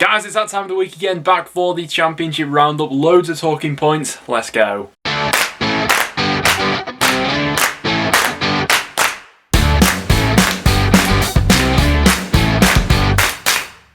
Guys, it's that time of the week again, back for the Championship Roundup. Loads of talking points. Let's go.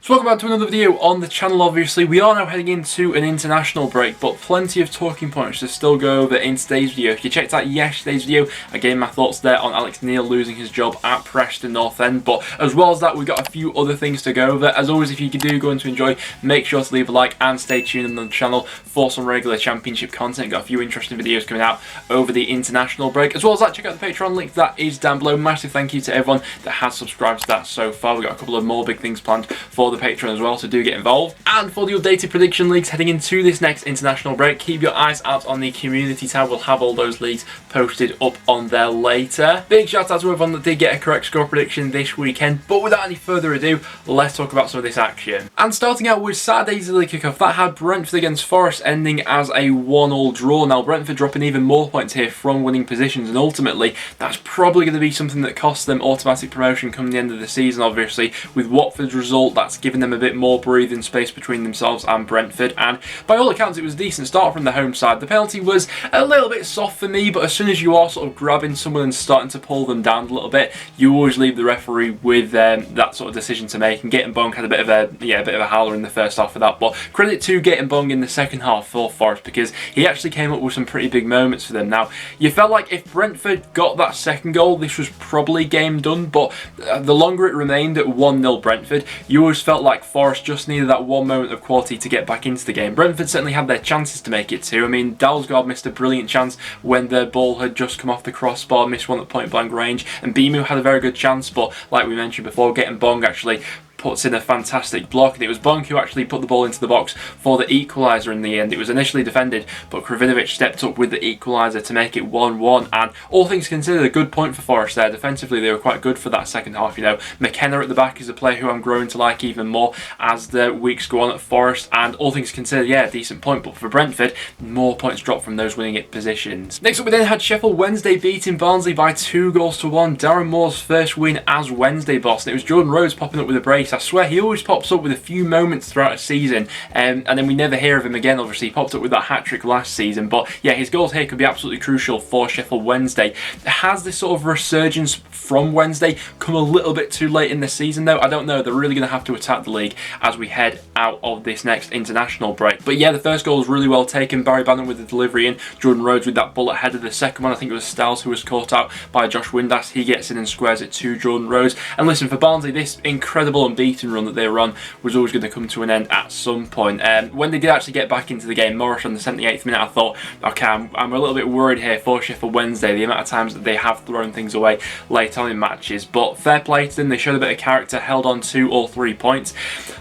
So welcome back to another video on the channel. Obviously, we are now heading into an international break, but plenty of talking points to still go over in today's video. If you checked out yesterday's video, I gave my thoughts there on Alex Neil losing his job at Preston North End, but as well as that, we've got a few other things to go over. As always, if you do go on to enjoy, make sure to leave a like and stay tuned on the channel for some regular Championship content. Got a few interesting videos coming out over the international break. As well as that, check out the Patreon link that is down below. Massive thank you to everyone that has subscribed to that so far. We've got a couple of more big things planned for the Patreon as well, so do get involved. And for the updated prediction leagues heading into this next international break, keep your eyes out on the community tab. We'll have all those leagues posted up on there later. Big shout out to everyone that did get a correct score prediction this weekend. But without any further ado, let's talk about some of this action. And starting out with Saturday's league kickoff, that had Brentford against Forest ending as a 1-1 draw. Now Brentford dropping even more points here from winning positions, and ultimately that's probably going to be something that costs them automatic promotion come the end of the season. Obviously, with Watford's result, that's given them a bit more breathing space between themselves and Brentford, and by all accounts it was a decent start from the home side. The penalty was a little bit soft for me, but as soon as you are sort of grabbing someone and starting to pull them down a little bit, you always leave the referee with that sort of decision to make. And Gaten Bong had a bit of a howler in the first half of that, but credit to Gaten Bong in the second half for Forest, because he actually came up with some pretty big moments for them. Now you felt like if Brentford got that second goal, this was probably game done, but the longer it remained at 1-0 Brentford, you always felt like Forest just needed that one moment of quality to get back into the game. Brentford certainly had their chances to make it too. I mean, Dalsgaard missed a brilliant chance when the ball had just come off the crossbar, missed one at point blank range, and Bimu had a very good chance, but like we mentioned before, Gaten Bong actually puts in a fantastic block, and it was Bong who actually put the ball into the box for the equaliser in the end. It was initially defended, but Kravinovic stepped up with the equaliser to make it 1-1, and all things considered, a good point for Forest there. Defensively, they were quite good for that second half. You know, McKenna at the back is a player who I'm growing to like even more as the weeks go on at Forest, and all things considered, yeah, a decent point, but for Brentford, more points dropped from those winning it positions. Next up, we then had Sheffield Wednesday beating Barnsley by 2-1. Darren Moore's first win as Wednesday boss, and it was Jordan Rhodes popping up with a brace. I swear he always pops up with a few moments throughout a season, and then we never hear of him again. Obviously, he popped up with that hat-trick last season, but yeah, his goals here could be absolutely crucial for Sheffield Wednesday. Has this sort of resurgence from Wednesday come a little bit too late in the season though? I don't know. They're really going to have to attack the league as we head out of this next international break. But yeah, the first goal was really well taken. Barry Bannon with the delivery in, Jordan Rhodes with that bullet header. The second one, I think it was Styles who was caught out by Josh Windass. He gets in and squares it to Jordan Rhodes. And listen, for Barnsley, this incredible unbeaten run that they were on was always going to come to an end at some point. When they did actually get back into the game, Morris on the 78th minute, I thought, okay, I'm a little bit worried here for Sheffield Wednesday, the amount of times that they have thrown things away late on in matches, but fair play to them. They showed a bit of character, held on to all 3 points.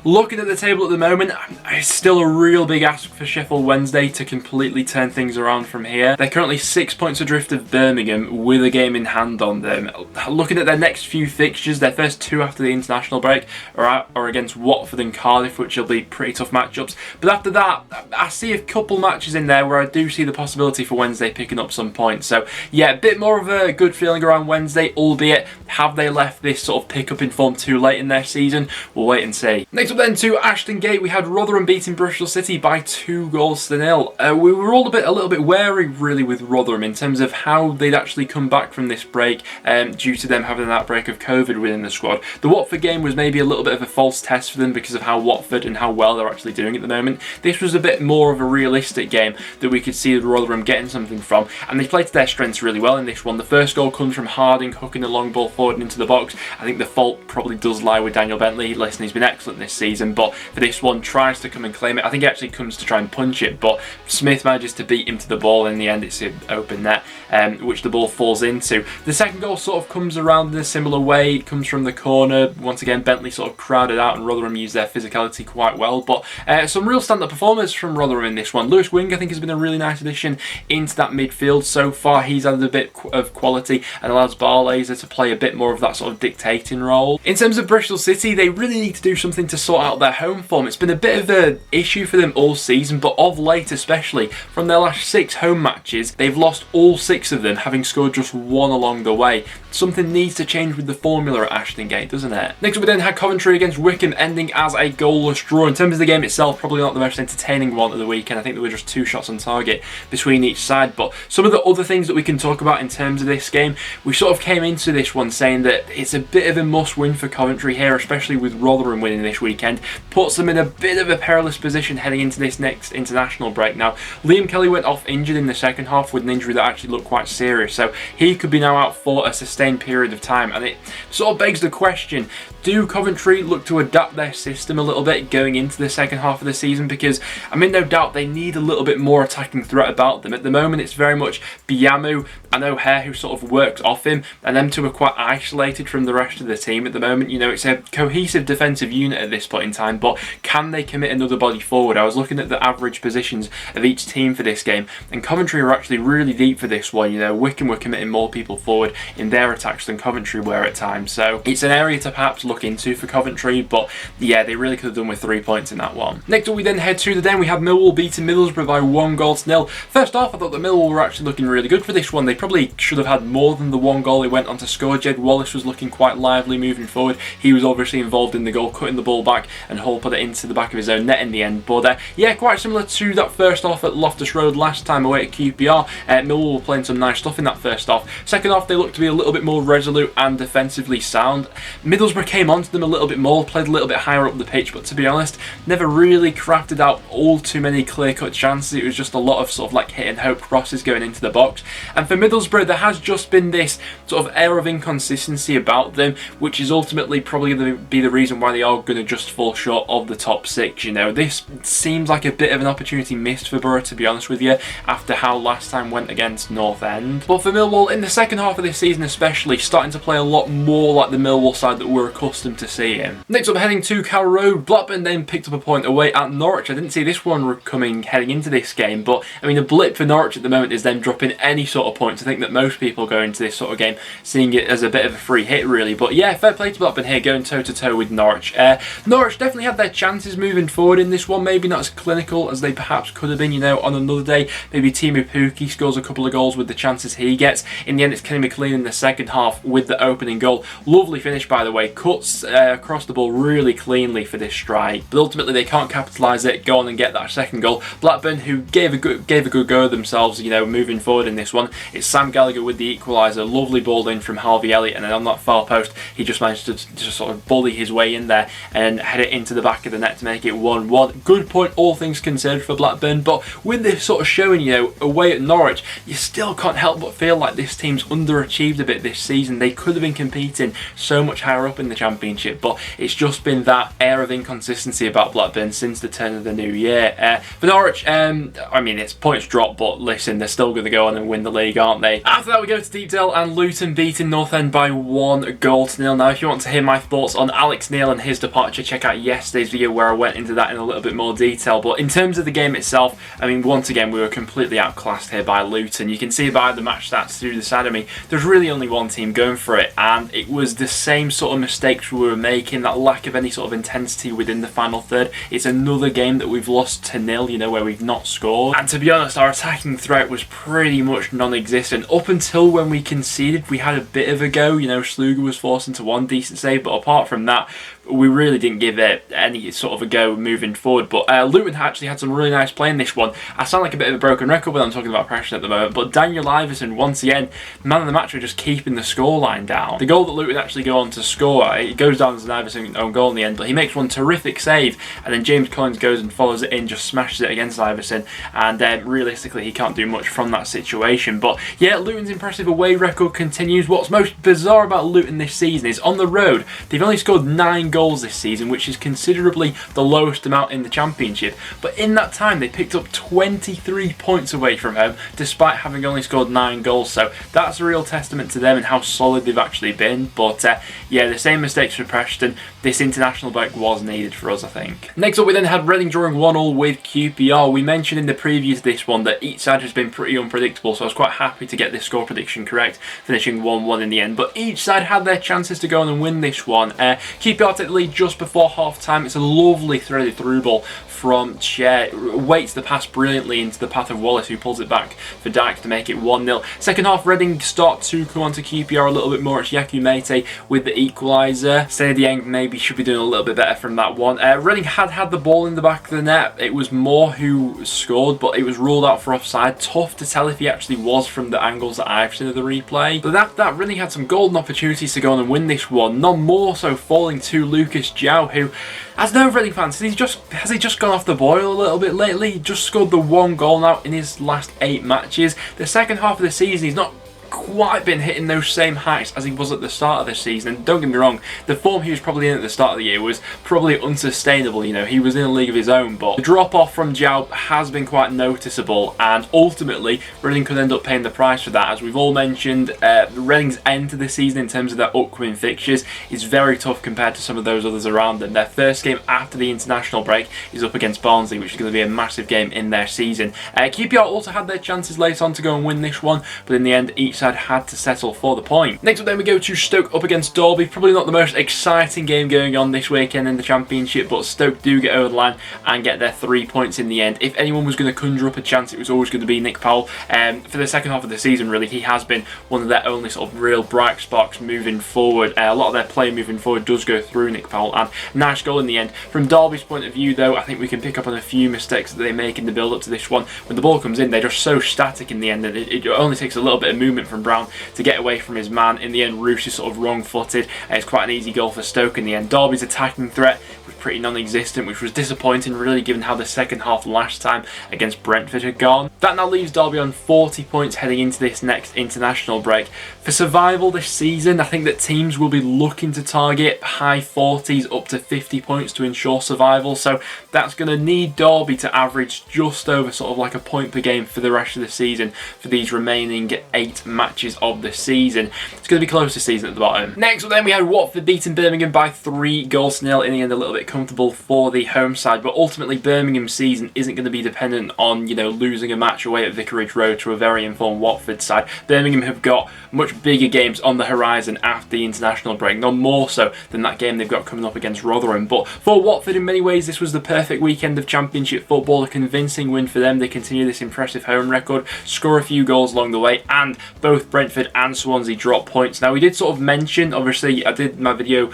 Looking at the table at the moment, it's still a real big ask for Sheffield Wednesday to completely turn things around from here. They're currently 6 points adrift of Birmingham with a game in hand on them. Looking at their next few fixtures, their first 2 after the international break are against Watford and Cardiff, which will be pretty tough matchups. But after that, I see a couple matches in there where I do see the possibility for Wednesday picking up some points. So yeah, a bit more of a good feeling around Wednesday, albeit have they left this sort of pick up in form too late in their season? We'll wait and see. Next up then to Ashton Gate, we had Rotherham beating Bristol City by 2-0. We were all a little bit wary really with Rotherham in terms of how they'd actually come back from this break due to them having an outbreak of COVID within the squad. The Watford game was maybe a little bit of a false test for them because of how Watford and how well they're actually doing at the moment. This was a bit more of a realistic game that we could see Rotherham getting something from, and they played to their strengths really well in this one. The first goal comes from Harding hooking the long ball forward and into the box. I think the fault probably does lie with Daniel Bentley. Listen, he's been excellent this season, but for this one, tries to come and claim it. I think he actually comes to try and punch it, but Smith manages to beat him to the ball. In the end, it's an open net, which the ball falls into. The second goal sort of comes around in a similar way. It comes from the corner. Once again, Bentley sort of crowded out, and Rotherham used their physicality quite well. But some real stand-up performers from Rotherham in this one. Lewis Wing, I think, has been a really nice addition into that midfield so far. He's added a bit of quality and allows Barlaser to play a bit more of that sort of dictating role. In terms of Bristol City, they really need to do something to sort out their home form. It's been a bit of an issue for them all season, but of late especially, from their last 6 home matches, they've lost all 6 of them, having scored just 1 along the way. Something needs to change with the formula at Ashton Gate, doesn't it? Next up we then had Coventry Coventry against Wycombe ending as a goalless draw. In terms of the game itself, probably not the most entertaining one of the weekend. I think there were just 2 shots on target between each side. But some of the other things that we can talk about in terms of this game, we sort of came into this one saying that it's a bit of a must-win for Coventry here, especially with Rotherham winning this weekend. Puts them in a bit of a perilous position heading into this next international break. Now, Liam Kelly went off injured in the second half with an injury that actually looked quite serious, so he could be now out for a sustained period of time, and it sort of begs the question, do Coventry look to adapt their system a little bit going into the second half of the season? Because I'm in no doubt they need a little bit more attacking threat about them. At the moment it's very much Biamu and O'Hare who sort of works off him, and them two are quite isolated from the rest of the team at the moment. You know, it's a cohesive defensive unit at this point in time, but can they commit another body forward? I was looking at the average positions of each team for this game, and Coventry are actually really deep for this one. You know, Wycombe were committing more people forward in their attacks than Coventry were at times, so it's an area to perhaps look into for Coventry, but yeah, they really could have done with 3 points in that one. Next up we then head to the den. We have Millwall beating Middlesbrough by 1-0. First off, I thought that Millwall were actually looking really good for this one. They probably should have had more than the 1 goal they went on to score. Jed Wallace was looking quite lively moving forward. He was obviously involved in the goal, cutting the ball back, and Hull put it into the back of his own net in the end. But yeah, quite similar to that first half at Loftus Road last time away at QPR. Millwall were playing some nice stuff in that first half. Second half they looked to be a little bit more resolute and defensively sound. Middlesbrough came onto them a little bit more, played a little bit higher up the pitch, but to be honest, never really crafted out all too many clear-cut chances. It was just a lot of sort of like hit and hope crosses going into the box. And for Middlesbrough, there has just been this sort of air of inconsistency about them, which is ultimately probably going to be the reason why they are going to just fall short of the top 6. You know, this seems like a bit of an opportunity missed for Borough, to be honest with you, after how last time went against North End. But for Millwall, in the second half of this season especially, starting to play a lot more like the Millwall side that we're accustomed to seeing. Next up, heading to Carrow Road, Blackburn then picked up a point away at Norwich. I didn't see this one coming heading into this game, but I mean, a blip for Norwich at the moment is them dropping any sort of points. I think that most people go into this sort of game seeing it as a bit of a free hit, really. But yeah, fair play to Blackburn here, going toe-to-toe with Norwich. Norwich definitely had their chances moving forward in this one, maybe not as clinical as they perhaps could have been. You know, on another day, maybe Timu Pukki scores a couple of goals with the chances he gets. In the end, it's Kenny McLean in the second half with the opening goal. Lovely finish, by the way, cuts across the ball really cleanly for this strike, but ultimately they can't capitalise it, go on and get that second goal. Blackburn, who gave a good go of themselves, you know, moving forward in this one. It's Sam Gallagher with the equaliser, lovely ball in from Harvey Elliott, and then on that far post he just managed to just sort of bully his way in there and head it into the back of the net to make it 1-1. Good point, all things considered, for Blackburn, but with this sort of showing, you know, away at Norwich, you still can't help but feel like this team's underachieved a bit this season. They could have been competing so much higher up in the Championship, but it's just been that air of inconsistency about Blackburn since the turn of the new year. For Norwich, I mean, it's points drop, but listen, they're still going to go on and win the league, aren't they? After that, we go to Deepdale and Luton beating North End by 1-0. Now, if you want to hear my thoughts on Alex Neil and his departure, check out yesterday's video where I went into that in a little bit more detail. But in terms of the game itself, I mean, once again, we were completely outclassed here by Luton. You can see by the match stats through the side of me, there's really only one team going for it, and it was the same sort of mistakes we were making, that lack of any sort of intensity within the final third. It's another game that we've lost to 0, you know, where we've not scored. And to be honest, our attacking threat was pretty much non-existent. Up until when we conceded, we had a bit of a go. You know, Sluga was forced into one decent save, but apart from that, we really didn't give it any sort of a go moving forward. But Luton actually had some really nice play in this one. I sound like a bit of a broken record when I'm talking about Preston at the moment, but Daniel Iverson, once again, man of the match, for just keeping the scoreline down. The goal that Luton actually go on to score, it goes down as an Iverson own goal in the end, but he makes one terrific save, and then James Collins goes and follows it in, just smashes it against Iverson, and realistically he can't do much from that situation. But yeah, Luton's impressive away record continues. What's most bizarre about Luton this season is on the road, they've only scored 9 goals this season, which is considerably the lowest amount in the Championship, but in that time they picked up 23 points away from home despite having only scored 9 goals, so that's a real testament to them and how solid they've actually been. But yeah, the same mistakes for Preston. This international break was needed for us, I think. Next up, we then had Reading drawing 1-1 with QPR. We mentioned in the preview to this one that each side has been pretty unpredictable, so I was quite happy to get this score prediction correct, finishing 1-1 in the end, but each side had their chances to go on and win this one. QPR take take the lead just before half-time. It's a lovely threaded through ball from Chair, weights the pass brilliantly into the path of Wallace, who pulls it back for Dyke to make it 1-0. Second half, Reading start to come on to QPR a little bit more. It's Yaku Mete with the equaliser. Stay Dieng maybe should be doing a little bit better from that one. Reading had the ball in the back of the net. It was Moore who scored, but it was ruled out for offside. Tough to tell if he actually was from the angles that I've seen of the replay. But that Reading had some golden opportunities to go on and win this one. None more so falling to Lucas João, who, as no Reading fans, has he just gone off the boil a little bit lately? He just scored the one goal now in his last 8 matches. The second half of the season, he's not quite been hitting those same heights as he was at the start of the season. And don't get me wrong, the form he was probably in at the start of the year was probably unsustainable. You know, he was in a league of his own, but the drop off from João has been quite noticeable, and ultimately Reading could end up paying the price for that. As we've all mentioned, Reading's end to the season in terms of their upcoming fixtures is very tough compared to some of those others around them. Their first game after the international break is up against Barnsley, which is going to be a massive game in their season. QPR also had their chances later on to go and win this one, but in the end each side had to settle for the point. Next up then we go to Stoke up against Derby. Probably not the most exciting game going on this weekend in the Championship, but Stoke do get over the line and get their 3 points in the end. If anyone was going to conjure up a chance, it was always going to be Nick Powell. For the second half of the season, really, he has been one of their only sort of real bright sparks moving forward. A lot of their play moving forward does go through Nick Powell, and nice goal in the end. From Derby's point of view, though, I think we can pick up on a few mistakes that they make in the build-up to this one. When the ball comes in, they're just so static in the end that it only takes a little bit of movement from Brown to get away from his man. In the end, Roos is sort of wrong-footed. It's quite an easy goal for Stoke in the end. Derby's attacking threat was pretty non-existent, which was disappointing really, given how the second half last time against Brentford had gone. That now leaves Derby on 40 points heading into this next international break. For survival this season, I think that teams will be looking to target high 40s up to 50 points to ensure survival, so that's going to need Derby to average just over sort of like a point per game for the rest of the season for these remaining 8 matches of the season. It's going to be close this season at the bottom. Next up then we had Watford beating Birmingham by 3-0 in the end, a little bit comfortable for the home side, but ultimately Birmingham's season isn't going to be dependent on, you know, losing a match away at Vicarage Road to a very informed Watford side. Birmingham have got much bigger games on the horizon after the international break, no more so than that game they've got coming up against Rotherham. But for Watford, in many ways, this was the perfect weekend of Championship football, a convincing win for them. They continue this impressive home record, score a few goals along the way, and both Brentford and Swansea drop points. Now, we did sort of mention, obviously, I did my video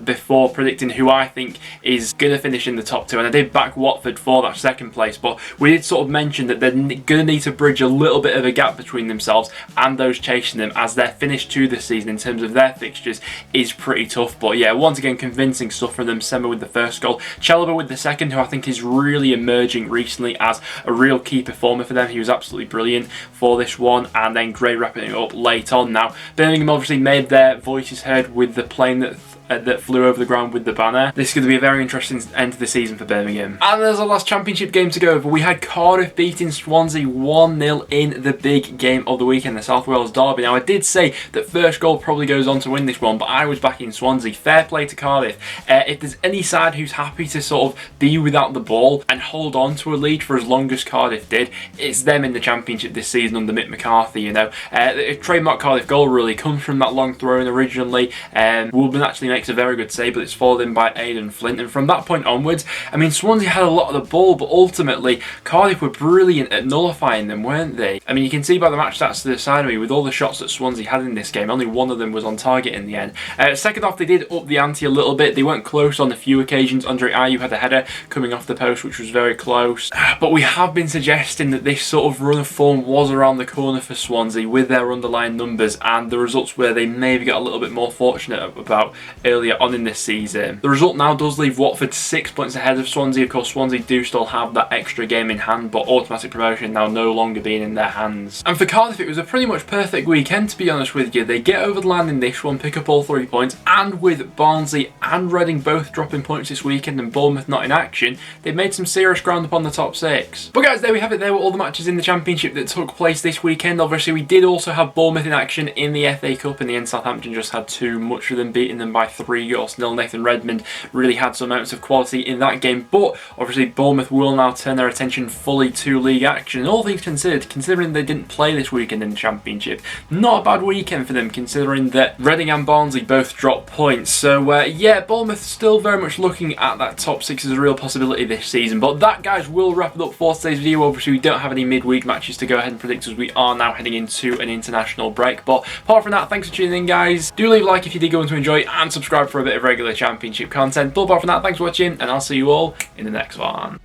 before predicting who I think is going to finish in the top 2, and I did back Watford for that second place, but we did sort of mention that they're going to need to bridge a little bit of a gap between themselves and those chasing them, as their finish to this season in terms of their fixtures is pretty tough. But yeah, once again, convincing stuff from them. Sema with the first goal, Chalobah with the second, who I think is really emerging recently as a real key performer for them. He was absolutely brilliant for this one, and then Gray wrapping it up late on. Now, Birmingham obviously made their voices heard with the plane that flew over the ground with the banner. This is going to be a very interesting end to the season for Birmingham. And there's our last Championship game to go over. We had Cardiff beating Swansea 1-0 in the big game of the weekend, the South Wales derby. Now, I did say that first goal probably goes on to win this one, but I was backing Swansea. Fair play to Cardiff. If there's any side who's happy to sort of be without the ball and hold on to a lead for as long as Cardiff did, it's them in the Championship this season under Mick McCarthy. You know, the trademark Cardiff goal really comes from that long throw in originally. Woolman actually makes a very good save, but it's followed in by Aidan Flint, and from that point onwards, I mean, Swansea had a lot of the ball, but ultimately Cardiff were brilliant at nullifying them, weren't they? I mean, you can see by the match stats to the side of me, with all the shots that Swansea had in this game, only one of them was on target in the end. Second half, they did up the ante a little bit. They weren't close on a few occasions. Andre Ayew had a header coming off the post, which was very close, but we have been suggesting that this sort of run of form was around the corner for Swansea with their underlying numbers, and the results where they maybe got a little bit more fortunate about earlier on in this season. The result now does leave Watford 6 points ahead of Swansea. Of course, Swansea do still have that extra game in hand, but automatic promotion now no longer being in their hands. And for Cardiff, it was a pretty much perfect weekend, to be honest with you. They get over the line in this one, pick up all 3 points, and with Barnsley and Reading both dropping points this weekend and Bournemouth not in action, they've made some serious ground upon the top 6. But guys, there we have it. There were all the matches in the Championship that took place this weekend. Obviously, we did also have Bournemouth in action in the FA Cup. In the end, Southampton just had too much of them, beating them by 3-0. Nathan Redmond really had some moments of quality in that game, but obviously Bournemouth will now turn their attention fully to league action. And all things considered, considering they didn't play this weekend in the Championship, not a bad weekend for them considering that Reading and Barnsley both dropped points. So yeah, Bournemouth still very much looking at that top 6 as a real possibility this season. But that, guys, will wrap it up for today's video. Obviously we don't have any midweek matches to go ahead and predict as we are now heading into an international break. But apart from that, thanks for tuning in, guys. Do leave a like if you did go on to enjoy, and subscribe for a bit of regular Championship content. But apart from that, thanks for watching, and I'll see you all in the next one.